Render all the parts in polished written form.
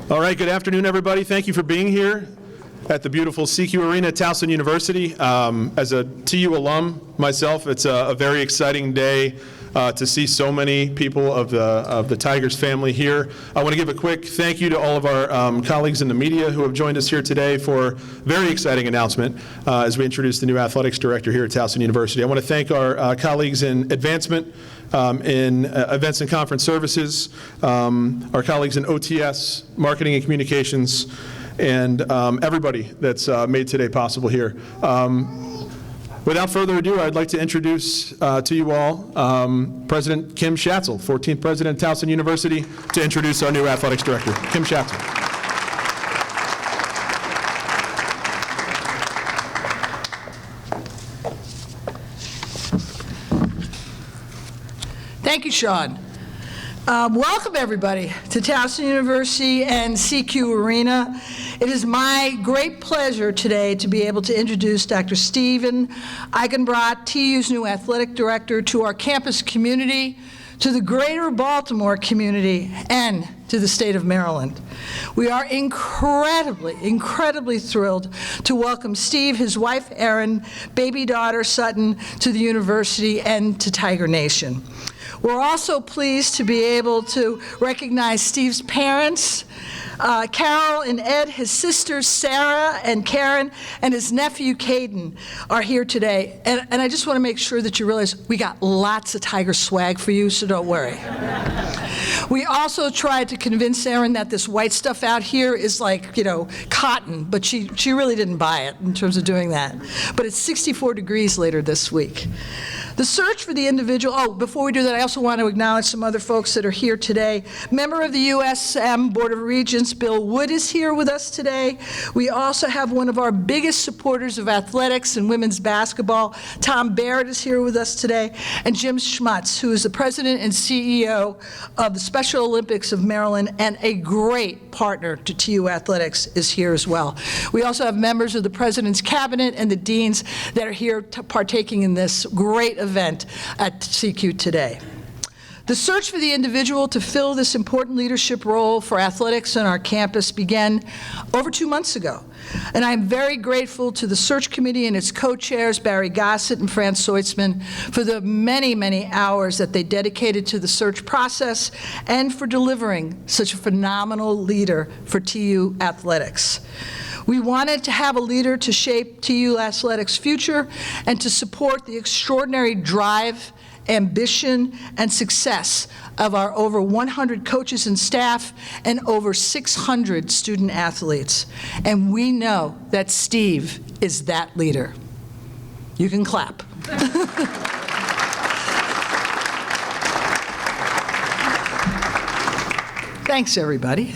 All right, good afternoon, everybody. Thank you for being here at the beautiful CQ Arena at Towson University. As a TU alum myself, it's a very exciting day to see so many people of the Tigers family here. I want to give a quick thank you to all of our colleagues in the media who have joined us here today for a very exciting announcement as we introduce the new athletics director here at Towson University. I want to thank our colleagues in advancement, in events and conference services, our colleagues in OTS, marketing and communications, and everybody that's made today possible here. Without further ado, I'd like to introduce to you all President Kim Schatzel, 14th President of Towson University, to introduce our new athletics director, Kim Schatzel. Thank you, Sean. Welcome, everybody, to Towson University and CQ Arena. It is my great pleasure today to be able to introduce Dr. Stephen Eigenbrot, TU's new athletic director, to our campus community, to the greater Baltimore community, and to the state of Maryland. We are incredibly thrilled to welcome Steve, his wife Erin, baby daughter Sutton to the university and to Tiger Nation. We're also pleased to be able to recognize Steve's parents, Carol and Ed, his sisters Sarah and Karen, and his nephew Caden are here today. And I just want to make sure that you realize we got lots of Tiger swag for you, so don't worry. We also tried to convince Erin that this white stuff out here is like, cotton, but she really didn't buy it in terms of doing that. But it's 64 degrees later this week. The search for the individual, before we do that, I also want to acknowledge some other folks that are here today. Member of the USM Board of Regents, Bill Wood, is here with us today. We also have one of our biggest supporters of athletics and women's basketball, Tom Barrett, is here with us today, and Jim Schmutz, who is the president and CEO of the Special Olympics of Maryland and a great partner to TU Athletics, is here as well. We also have members of the President's Cabinet and the deans that are here partaking in this great event at CQ today. The search for the individual to fill this important leadership role for athletics on our campus began over 2 months ago. And I'm very grateful to the search committee and its co-chairs, Barry Gossett and Fran Soitzman, for the many hours that they dedicated to the search process and for delivering such a phenomenal leader for TU Athletics. We wanted to have a leader to shape TU Athletics' future and to support the extraordinary drive, ambition, and success of our over 100 coaches and staff and over 600 student athletes. And we know that Steve is that leader. You can clap. Thanks, everybody.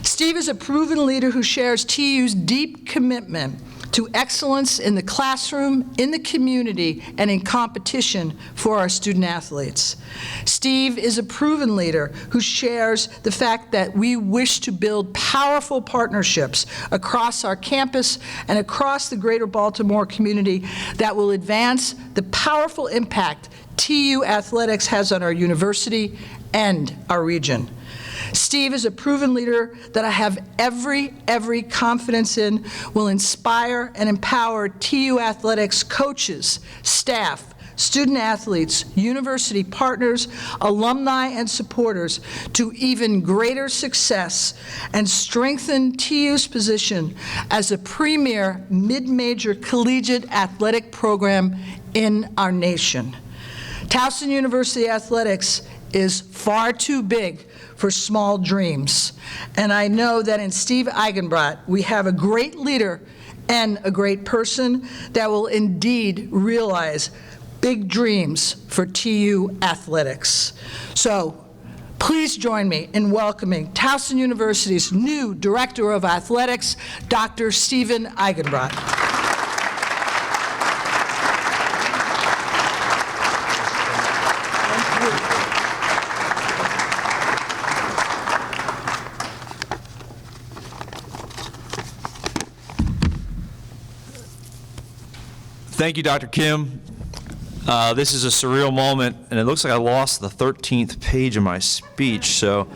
Steve is a proven leader who shares TU's deep commitment to excellence in the classroom, in the community, and in competition for our student athletes. Steve is a proven leader who shares the fact that we wish to build powerful partnerships across our campus and across the greater Baltimore community that will advance the powerful impact TU Athletics has on our university and our region. Steve is a proven leader that I have every confidence in will inspire and empower TU Athletics coaches, staff, student athletes, university partners, alumni, and supporters to even greater success and strengthen TU's position as a premier mid-major collegiate athletic program in our nation. Towson University Athletics is far too big for small dreams. And I know that in Steve Eigenbrot, we have a great leader and a great person that will indeed realize big dreams for TU Athletics. So please join me in welcoming Towson University's new Director of Athletics, Dr. Stephen Eigenbrot. Thank you, Dr. Kim. This is a surreal moment, and it looks like I lost the 13th page of my speech, so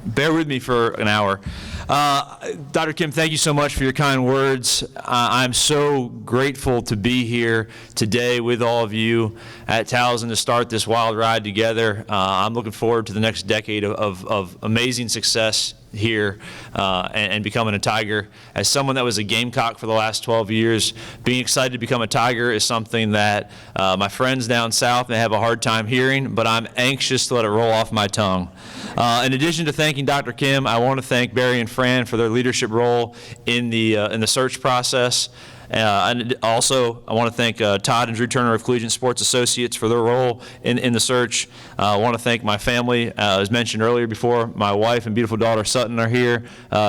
Bear with me for an hour. Dr. Kim, thank you so much for your kind words. I'm so grateful to be here today with all of you at Towson to start this wild ride together. I'm looking forward to the next decade of amazing success here and becoming a Tiger. As someone that was a Gamecock for the last 12 years, being excited to become a Tiger is something that my friends down south may have a hard time hearing, but I'm anxious to let it roll off my tongue. In addition to thanking Dr. Kim, I want to thank Barry and Fran for their leadership role in the search process. And also, I want to thank Todd and Drew Turner of Collegiate Sports Associates for their role in the search. I want to thank my family. As mentioned earlier before, my wife and beautiful daughter Sutton are here.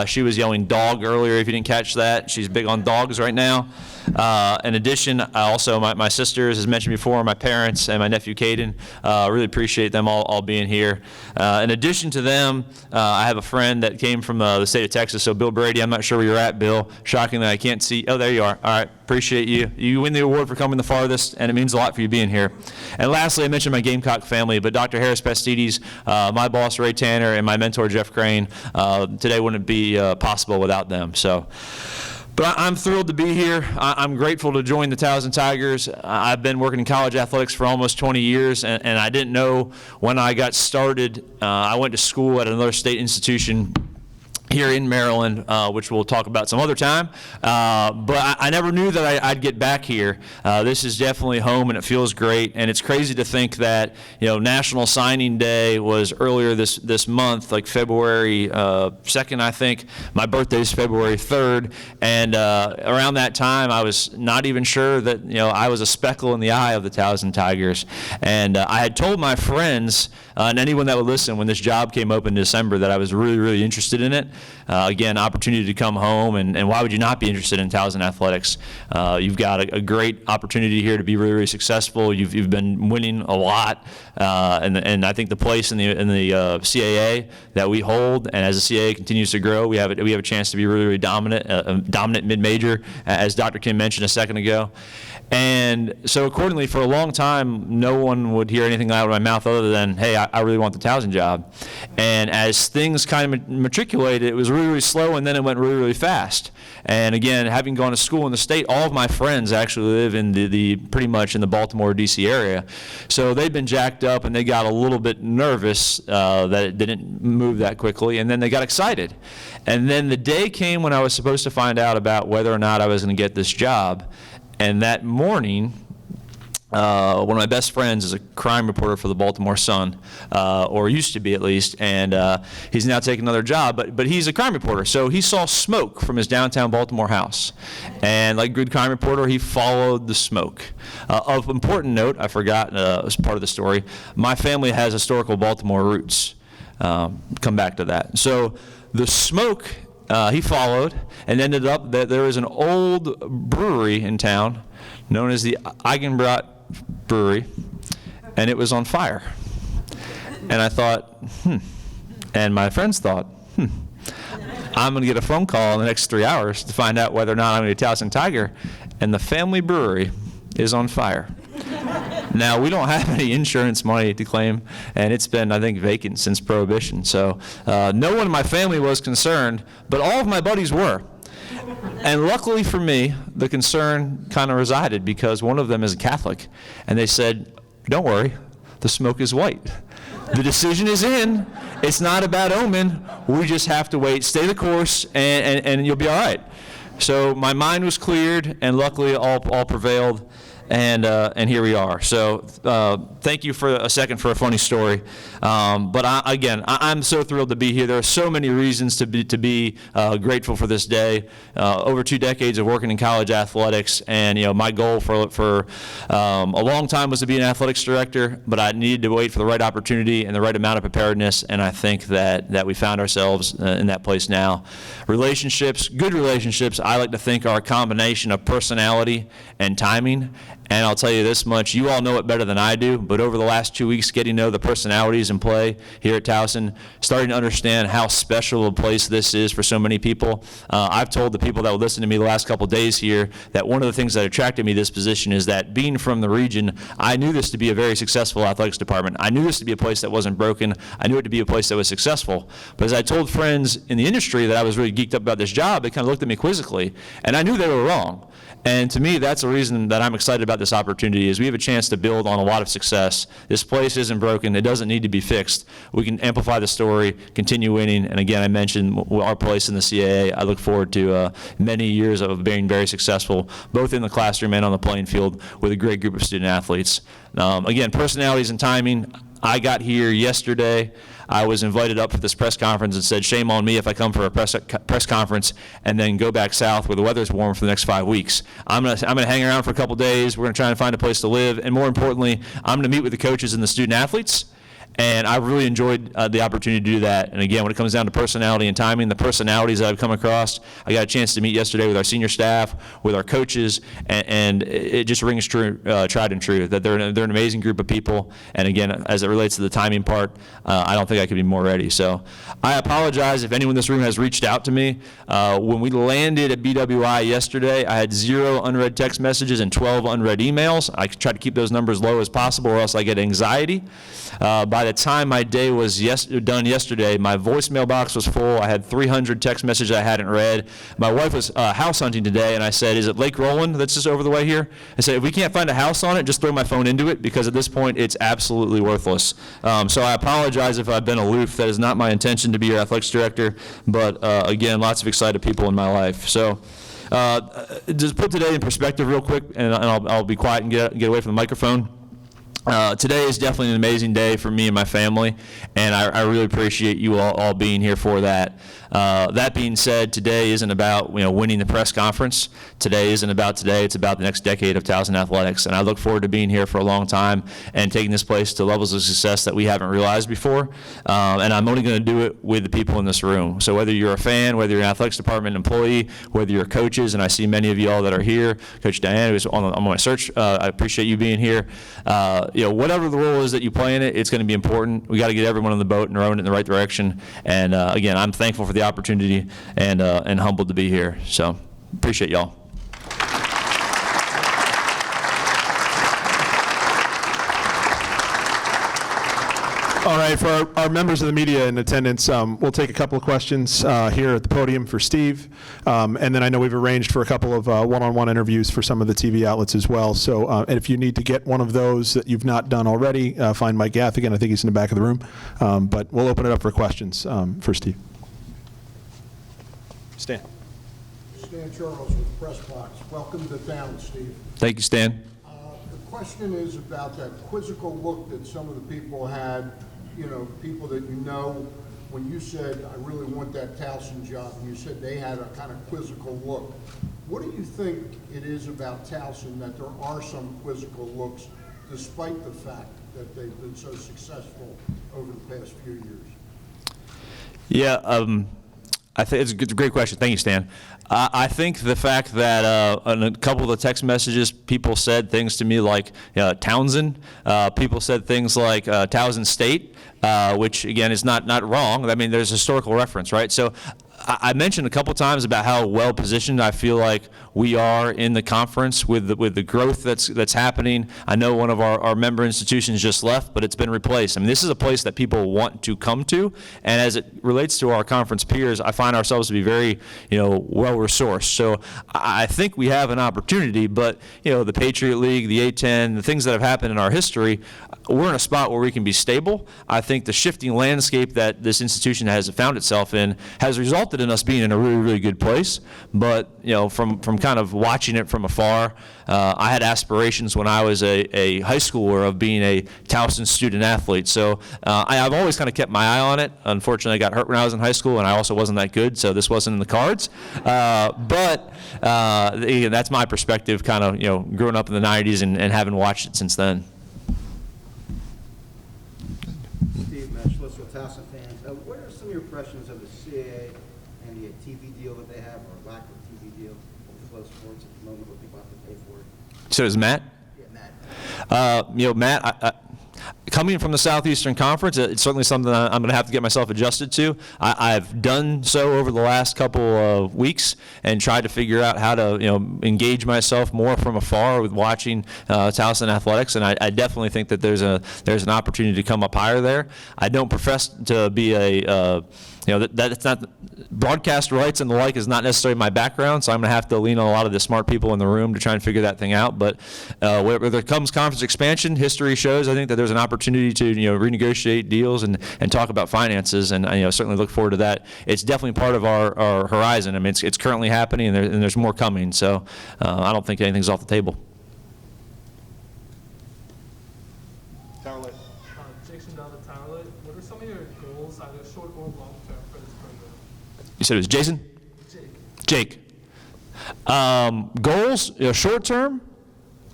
She was yelling dog earlier, if you didn't catch that. She's big on dogs right now. In addition, also my sisters, as mentioned before, my parents, and my nephew Caden. Really appreciate them all being here. In addition to them, I have a friend that came from the state of Texas, so Bill Brady. I'm not sure where you're at, Bill. Shockingly, I can't see. Oh, there you are. All right, appreciate you. You win the award for coming the farthest, and it means a lot for you being here. And lastly, I mentioned my Gamecock family, but Dr. Harris Pastides, my boss Ray Tanner, and my mentor Jeff Crane, today wouldn't be possible without them. So. But I'm thrilled to be here. I'm grateful to join the Towson Tigers. I've been working in college athletics for almost 20 years, and I didn't know when I got started. I went to school at another state institution here in Maryland, which we'll talk about some other time. But I never knew that I'd get back here. This is definitely home, and it feels great. And it's crazy to think that, National Signing Day was earlier this month, like February 2nd, I think. My birthday is February 3rd. And around that time, I was not even sure that, I was a speckle in the eye of the Towson Tigers. And I had told my friends and anyone that would listen when this job came open in December that I was really, really interested in it. Again, opportunity to come home, and why would you not be interested in Towson athletics? You've got a great opportunity here to be really, really successful. You've been winning a lot, and I think the place in the CAA that we hold, and as the CAA continues to grow, we have a chance to be really, really dominant mid-major, as Dr. Kim mentioned a second ago. And so accordingly, for a long time, no one would hear anything out of my mouth other than, hey, I really want the Towson job. And as things kind of matriculated, it was really, really slow, and then it went really, really fast. And again, having gone to school in the state, all of my friends actually live in the pretty much in the Baltimore, D.C. area. So they'd been jacked up, and they got a little bit nervous that it didn't move that quickly, and then they got excited. And then the day came when I was supposed to find out about whether or not I was going to get this job. And that morning, one of my best friends is a crime reporter for the Baltimore Sun, or used to be at least, and he's now taking another job, but he's a crime reporter. So he saw smoke from his downtown Baltimore house. And like a good crime reporter, he followed the smoke. Of important note, I forgot as part of the story, my family has historical Baltimore roots. Come back to that. So the smoke he followed and ended up that there was an old brewery in town known as the Eigenbrot brewery, and it was on fire. And I thought, and my friends thought, I'm going to get a phone call in the next 3 hours to find out whether or not I'm going to be a Towson Tiger, and the family brewery is on fire. Now, we don't have any insurance money to claim, and it's been, I think, vacant since Prohibition. So no one in my family was concerned, but all of my buddies were. And luckily for me, the concern kind of resided because one of them is a Catholic, and they said, don't worry, the smoke is white. The decision is in. It's not a bad omen. We just have to wait, stay the course, and you'll be all right. So my mind was cleared, and luckily all prevailed. And here we are. So thank you for a second for a funny story. But I'm so thrilled to be here. There are so many reasons to be grateful for this day. Over 2 decades of working in college athletics, and my goal for a long time was to be an athletics director, but I needed to wait for the right opportunity and the right amount of preparedness, and I think that we found ourselves in that place now. Relationships, good relationships, I like to think are a combination of personality and timing. And I'll tell you this much, you all know it better than I do, but over the last 2 weeks, getting to know the personalities in play here at Towson, starting to understand how special a place this is for so many people. I've told the people that would listen to me the last couple days here that one of the things that attracted me to this position is that being from the region, I knew this to be a very successful athletics department. I knew this to be a place that wasn't broken. I knew it to be a place that was successful. But as I told friends in the industry that I was really geeked up about this job, they kind of looked at me quizzically, and I knew they were wrong. And to me, that's the reason that I'm excited about this opportunity is we have a chance to build on a lot of success. This place isn't broken. It doesn't need to be fixed. We can amplify the story, continue winning. And again, I mentioned our place in the CAA. I look forward to many years of being very successful, both in the classroom and on the playing field with a great group of student athletes. Again, personalities and timing. I got here yesterday. I was invited up for this press conference and said, shame on me if I come for a press conference and then go back south where the weather's warm for the next 5 weeks. I'm gonna hang around for a couple days. We're gonna try and find a place to live. And more importantly, I'm gonna meet with the coaches and the student athletes. And I've really enjoyed the opportunity to do that. And again, when it comes down to personality and timing, the personalities that I've come across, I got a chance to meet yesterday with our senior staff, with our coaches, and it just rings true, tried and true, that they're an amazing group of people. And again, as it relates to the timing part, I don't think I could be more ready. So I apologize if anyone in this room has reached out to me. When we landed at BWI yesterday, I had 0 unread text messages and 12 unread emails. I try to keep those numbers low as possible or else I get anxiety. By the time my day was done yesterday, my voicemail box was full. I had 300 text messages I hadn't read. My wife was house hunting today, and I said, is it Lake Roland that's just over the way here? I said, if we can't find a house on it, just throw my phone into it, because at this point, it's absolutely worthless. So I apologize if I've been aloof. That is not my intention to be your athletics director, but again, lots of excited people in my life. So just put today in perspective real quick, and I'll be quiet and get away from the microphone. Today is definitely an amazing day for me and my family, and I really appreciate you all being here for that. That being said, today isn't about winning the press conference. Today isn't about today. It's about the next decade of Towson athletics, and I look forward to being here for a long time and taking this place to levels of success that we haven't realized before. And I'm only going to do it with the people in this room. So whether you're a fan, whether you're an athletics department employee, whether you're coaches, and I see many of you all that are here, Coach Diane, who's on my search, I appreciate you being here. Whatever the role is that you play in it, it's going to be important. We got to get everyone on the boat and rowing it in the right direction. And again, I'm thankful for the opportunity and humbled to be here. So appreciate y'all. All right, for our members of the media in attendance, we'll take a couple of questions here at the podium for Steve. And then I know we've arranged for a couple of one-on-one interviews for some of the TV outlets as well. So and if you need to get one of those that you've not done already, find Mike Gaffigan. I think he's in the back of the room. But we'll open it up for questions for Steve. Stan. Stan Charles with Press Box. Welcome to town, Steve. Thank you, Stan. The question is about that quizzical look that some of the people had, people that when you said, I really want that Towson job, and you said they had a kind of quizzical look. What do you think it is about Towson that there are some quizzical looks, despite the fact that they've been so successful over the past few years? Yeah, I think it's a great question. Thank you, Stan. I think the fact that in a couple of the text messages, people said things to me like Townsend. People said things like Towson State, which again is not wrong. I mean, there's historical reference, right? So I mentioned a couple times about how well positioned I feel like we are in the conference with the growth that's happening. I know one of our member institutions just left, but it's been replaced. I mean, this is a place that people want to come to, and as it relates to our conference peers, I find ourselves to be very, well resourced. So I think we have an opportunity, but the Patriot League, the A-10, the things that have happened in our history, we're in a spot where we can be stable. I think the shifting landscape that this institution has found itself in has resulted in us being in a really, really good place. But from kind of watching it from afar, I had aspirations when I was a high schooler of being a Towson student athlete. So I've always kind of kept my eye on it. Unfortunately, I got hurt when I was in high school, and I also wasn't that good, so this wasn't in the cards. But that's my perspective, kind of growing up in the '90s and having watched it since then. Towson fans, what are some of your impressions of the CAA and the TV deal that they have, or lack of TV deal with Flow Sports at the moment, where people have to pay for it? So is Matt? Yeah. that? Matt, coming from the Southeastern Conference, it's certainly something that I'm going to have to get myself adjusted to. I've done so over the last couple of weeks and tried to figure out how to, engage myself more from afar with watching Towson athletics, and I definitely think that there's an opportunity to come up higher there. I don't profess to be that's not broadcast rights and the like is not necessarily my background, so I'm going to have to lean on a lot of the smart people in the room to try and figure that thing out. But where there comes conference expansion, history shows I think that there's an opportunity to renegotiate deals and talk about finances, and I certainly look forward to that. It's definitely part of our horizon. I mean, it's currently happening, and there's more coming. So I don't think anything's off the table. Jason Dalla Tyler, what are some of your goals, either short or long term, for this program? You said it was Jason? Jake. Goals, short term,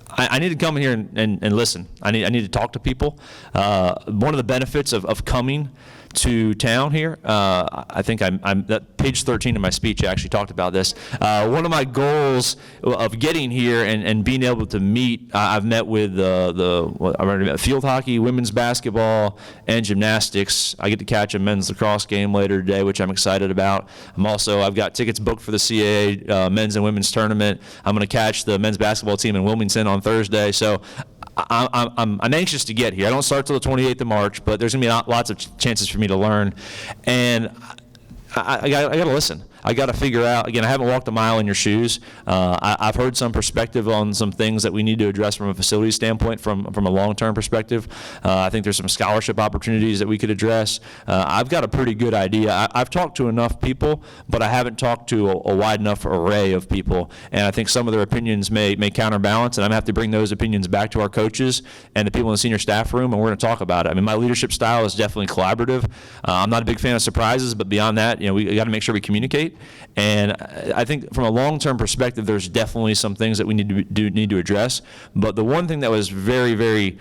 I need to come in here and listen. I need to talk to people. One of the benefits of coming to town here, I think I'm that page 13 of my speech actually talked about this. One of my goals of getting here and being able to meet, I've met with I've already met field hockey, women's basketball, and gymnastics. I get to catch a men's lacrosse game later today, which I'm excited about. I've got tickets booked for the CAA men's and women's tournament. I'm going to catch the men's basketball team in Wilmington on Thursday. So I'm anxious to get here. I don't start till the 28th of March, but there's going to be lots of chances for me to learn. And I got to listen. I got to figure out, again, I haven't walked a mile in your shoes. I've heard some perspective on some things that we need to address from a facility standpoint from a long-term perspective. I think there's some scholarship opportunities that we could address. I've got a pretty good idea. I've talked to enough people, but I haven't talked to a wide enough array of people, and I think some of their opinions may counterbalance, and I'm going to have to bring those opinions back to our coaches and the people in the senior staff room, and we're going to talk about it. I mean, my leadership style is definitely collaborative. I'm not a big fan of surprises, but beyond that, we got to make sure we communicate. And I think from a long-term perspective, there's definitely some things that we need to address. But the one thing that was very, very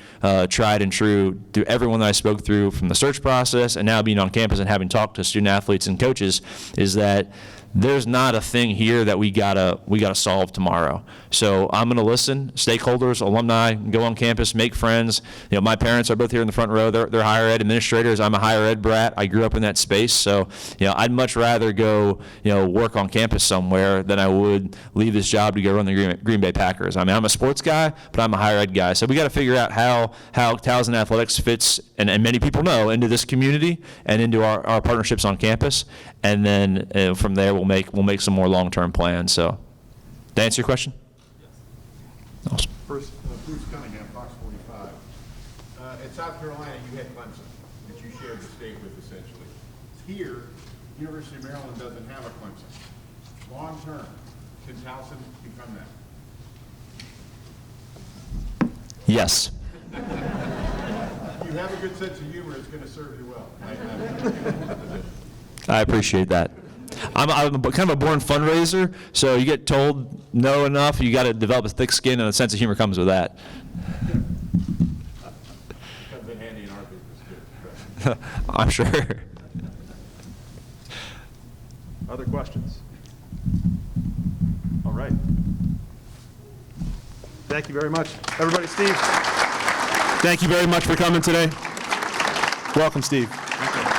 tried and true to everyone that I spoke through from the search process and now being on campus and having talked to student athletes and coaches is that there's not a thing here that we gotta solve tomorrow. So I'm gonna listen. Stakeholders, alumni, go on campus, make friends. My parents are both here in the front row. They're higher ed administrators. I'm a higher ed brat. I grew up in that space. So I'd much rather go work on campus somewhere than I would leave this job to go run the Green Bay Packers. I mean, I'm a sports guy, but I'm a higher ed guy. So we got to figure out how Towson Athletics fits, and many people know, into this community and into our partnerships on campus. And then from there, we'll make some more long-term plans. So, to answer your question? Yes. Awesome. Bruce Cunningham, Fox 45. At South Carolina, you had Clemson, that you shared the state with, essentially. Here, University of Maryland doesn't have a Clemson. Long-term, can Towson become that? Yes. You have a good sense of humor. It's going to serve you well. I appreciate that. I'm kind of a born fundraiser, so you get told no enough, you got to develop a thick skin, and a sense of humor comes with that. Comes in handy in our business, too. I'm sure. Other questions? All right. Thank you very much. Everybody, Steve. Thank you very much for coming today. Welcome, Steve. Thank you.